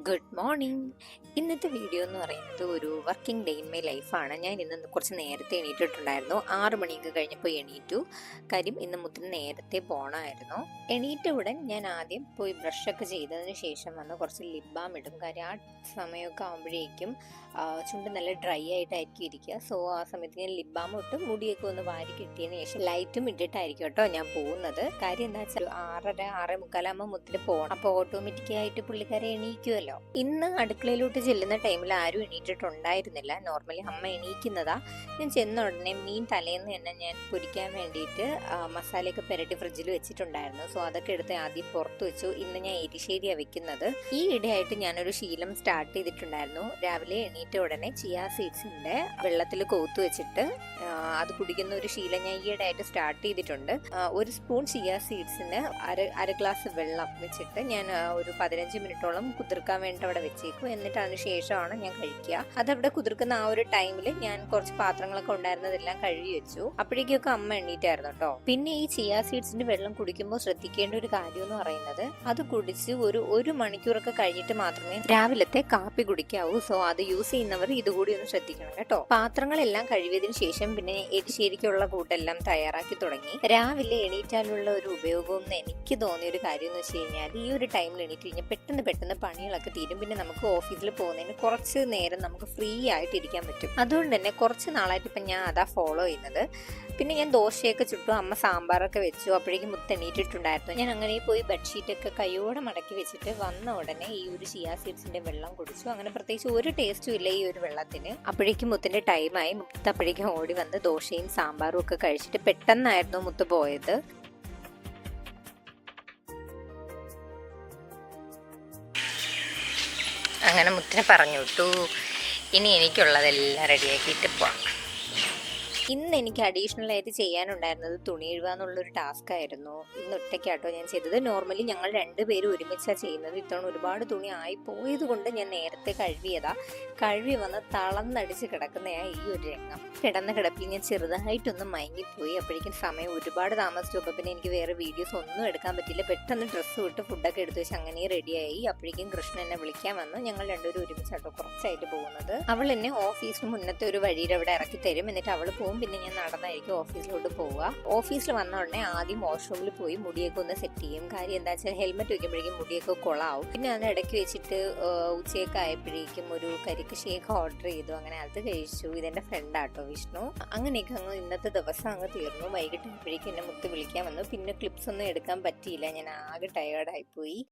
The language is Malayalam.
Good morning. ഇന്നത്തെ വീഡിയോ എന്ന് പറയുന്നത് ഒരു വർക്കിംഗ് ഡേ ഇൻ മൈ ലൈഫാണ്. ഞാൻ ഇന്ന് കുറച്ച് നേരത്തെ എണീറ്റിട്ടുണ്ടായിരുന്നു. 6 മണിയൊക്കെ കഴിഞ്ഞപ്പോൾ എണീറ്റു. കാര്യം ഇന്ന് മുത്തിന് നേരത്തെ പോകണമായിരുന്നു. എണീറ്റ ഉടൻ ഞാൻ ആദ്യം പോയി ബ്രഷൊക്കെ ചെയ്തതിന് ശേഷം വന്ന് കുറച്ച് ലിപ് ബാം ഇടും. കാര്യം ആ സമയമൊക്കെ ആകുമ്പോഴേക്കും ചുണ്ട് നല്ല ഡ്രൈ ആയിട്ടായിരിക്കും ഇരിക്കുക. സോ ആ സമയത്ത് ഞാൻ ലിപ് ബാം ഇട്ട് മുടിയൊക്കെ ഒന്ന് വാരി കിട്ടിയതിന് ശേഷം ലൈറ്റും ഇട്ടിട്ടായിരിക്കും കേട്ടോ ഞാൻ പോകുന്നത്. കാര്യം എന്താ വെച്ചാൽ 6:30 6:45 മുത്തിന് പോകണം. അപ്പോൾ ഓട്ടോമാറ്റിക്കായിട്ട് പുള്ളിക്കാരെ എണീക്കുമല്ലോ. ഇന്ന് അടുക്കളയിലോട്ട് ചെല്ലുന്ന ടൈമിൽ ആരും എണീറ്റിട്ടുണ്ടായിരുന്നില്ല. നോർമലി അമ്മ എണീക്കുന്നതാ. ഞാൻ ചെന്ന ഉടനെ മീൻ തലേന്ന് തന്നെ ഞാൻ പൊരിക്കാൻ വേണ്ടിയിട്ട് മസാലയൊക്കെ പുരട്ടി ഫ്രിഡ്ജിൽ വെച്ചിട്ടുണ്ടായിരുന്നു. സോ അതൊക്കെ എടുത്ത് ആദ്യം പുറത്ത് വെച്ചു. ഇന്ന് ഞാൻ എരിശ്ശേരിയാണ് വെക്കുന്നത്. ഈ ഇടയായിട്ട് ഞാനൊരു ശീലം സ്റ്റാർട്ട് ചെയ്തിട്ടുണ്ടായിരുന്നു. രാവിലെ എണീറ്റ ഉടനെ ചിയാ സീഡ്സിന്റെ വെള്ളത്തിൽ കോത്ത് വെച്ചിട്ട് അത് കുടിക്കുന്ന ഒരു ശീലം ഞാൻ ഈയിടെയായിട്ട് സ്റ്റാർട്ട് ചെയ്തിട്ടുണ്ട്. ഒരു സ്പൂൺ ചിയാ സീഡ്സിന് അര ഗ്ലാസ് വെള്ളം വെച്ചിട്ട് ഞാൻ ഒരു 15 മിനിറ്റോളം കുതിർക്കാൻ വേണ്ടി അവിടെ വെച്ചേക്കും. എന്നിട്ട് അതിന് ശേഷമാണ് ഞാൻ കഴിക്കുക. അതവിടെ കുതിർക്കുന്ന ആ ഒരു ടൈമിൽ ഞാൻ കുറച്ച് പാത്രങ്ങളൊക്കെ ഉണ്ടായിരുന്നതെല്ലാം കഴുകി വെച്ചു. അപ്പോഴേക്കൊക്കെ അമ്മ എണ്ണീറ്റായിരുന്നു കേട്ടോ. പിന്നെ ഈ ചിയാ സീഡ്സിന്റെ വെള്ളം കുടിക്കുമ്പോൾ ശ്രദ്ധിക്കേണ്ട ഒരു കാര്യം എന്ന് പറയുന്നത്, അത് കുടിച്ച് ഒരു മണിക്കൂറൊക്കെ കഴിഞ്ഞിട്ട് മാത്രമേ രാവിലത്തെ കാപ്പി കുടിക്കാവൂ. സോ അത് യൂസ് ചെയ്യുന്നവർ ഇതുകൂടി ഒന്ന് ശ്രദ്ധിക്കണം കേട്ടോ. പാത്രങ്ങളെല്ലാം കഴുകിയതിനു ശേഷം പിന്നെ എരിശ്ശേരിക്കുള്ള കൂട്ടെല്ലാം തയ്യാറാക്കി തുടങ്ങി. രാവിലെ എണീറ്റാലുള്ള ഒരു ഉപയോഗം എന്ന് എനിക്ക് തോന്നിയ ഒരു കാര്യം എന്ന് വെച്ച് കഴിഞ്ഞാൽ, ഈ ഒരു ടൈമിൽ എണീറ്റ് കഴിഞ്ഞാൽ പെട്ടെന്ന് പണികളൊക്കെ തീരും. പിന്നെ നമുക്ക് ഓഫീസിൽ പോകുന്നതിന് കുറച്ച് നേരം നമുക്ക് ഫ്രീ ആയിട്ട് ഇരിക്കാൻ പറ്റും. അതുകൊണ്ട് തന്നെ കുറച്ച് നാളായിട്ട് ഇപ്പം ഞാൻ അതാ ഫോളോ ചെയ്യുന്നത്. പിന്നെ ഞാൻ ദോശയൊക്കെ ചുട്ടു, അമ്മ സാമ്പാറൊക്കെ വെച്ചു. അപ്പോഴേക്കും മുത്തെണീറ്റിട്ടുണ്ടായിരുന്നു. ഞാൻ അങ്ങനെ പോയി ബെഡ്ഷീറ്റൊക്കെ കൈയോടെ മടക്കി വെച്ചിട്ട് വന്ന ഉടനെ ഈ ഒരു ചിയാ സീഡ്സിന്റെ വെള്ളം കുടിച്ചു. അങ്ങനെ പ്രത്യേകിച്ച് ഒരു ടേസ്റ്റും ഇല്ല ഈ ഒരു വെള്ളത്തിന്. അപ്പോഴേക്കും മുത്തിന്റെ ടൈമായി. മുത്ത് അപ്പോഴേക്കും ഓടി വന്ന് ദോശയും സാമ്പാറും ഒക്കെ കഴിച്ചിട്ട് പെട്ടെന്നായിരുന്നു മുത്ത് പോയത്. അങ്ങനെ മുത്തിനെ പറഞ്ഞു വിട്ടു. ഇനി എനിക്കുള്ളതെല്ലാം റെഡിയാക്കിയിട്ട് പോവാം. ഇന്ന് എനിക്ക് അഡീഷണൽ ആയിട്ട് ചെയ്യാനുണ്ടായിരുന്നത് തുണി എഴുതുക എന്നുള്ളൊരു ടാസ്ക് ആയിരുന്നു. ഇന്ന് ഒറ്റയ്ക്കാട്ടോ ഞാൻ ചെയ്തത്. നോർമലി ഞങ്ങൾ 2 പേരും ഒരുമിച്ചാണ് ചെയ്യുന്നത്. ഇത്തവണ ഒരുപാട് തുണി ആയി പോയത് കൊണ്ട് ഞാൻ നേരത്തെ കഴുകി വന്ന് തളന്നടിച്ച് കിടക്കുന്നതാ ഈ ഒരു രംഗം. കിടന്ന കിടപ്പിൽ ഞാൻ ചെറുതായിട്ടൊന്ന് മയങ്ങിപ്പോയി. അപ്പോഴേക്കും സമയം ഒരുപാട് താമസിച്ചു. അപ്പോൾ പിന്നെ എനിക്ക് വേറെ വീഡിയോസ് ഒന്നും എടുക്കാൻ പറ്റില്ല. പെട്ടെന്ന് ഡ്രസ്സ് വിട്ട് ഫുഡൊക്കെ എടുത്ത് വെച്ച് അങ്ങനെ റെഡിയായി. അപ്പോഴേക്കും കൃഷ്ണൻ എന്നെ വിളിക്കാൻ വന്നു. ഞങ്ങൾ 2 പേരും ഒരുമിച്ചാട്ടോ കുറച്ചായിട്ട് പോകുന്നത്. അവൾ എന്നെ ഓഫീസിന് മുന്നത്തെ ഒരു വഴിയുടെ അവിടെ ഇറക്കി തരും. എന്നിട്ട് അവൾ പോകും. പിന്നെ ഞാൻ നടന്നായിരിക്കും ഓഫീസിലോട്ട് പോവുക. ഓഫീസിൽ വന്ന ഉടനെ ആദ്യം വാഷ്റൂമിൽ പോയി മുടിയൊക്കെ ഒന്ന് സെറ്റ് ചെയ്യും. കാര്യം എന്താ വെച്ചാൽ ഹെൽമെറ്റ് വയ്ക്കുമ്പോഴേക്കും മുടിയൊക്കെ കൊളാവും. പിന്നെ അതിന് ഇടയ്ക്ക് വെച്ചിട്ട് ഉച്ചയൊക്കെ ആയപ്പോഴേക്കും ഒരു കരിക്ക് ഷേക്ക് ഓർഡർ ചെയ്തു. അങ്ങനെ അത് കഴിച്ചു. ഇതെന്റെ ഫ്രണ്ടാട്ടോ വിഷ്ണു. അങ്ങനെയൊക്കെ അങ്ങ് ഇന്നത്തെ ദിവസം അങ്ങ് തീർന്നു. വൈകിട്ട് ആയപ്പോഴേക്കും എന്നെ മുത്ത് വിളിക്കാൻ വന്നു. പിന്നെ ക്ലിപ്സ് ഒന്നും എടുക്കാൻ പറ്റിയില്ല. ഞാൻ ആകെ ടയേർഡായിപ്പോയി.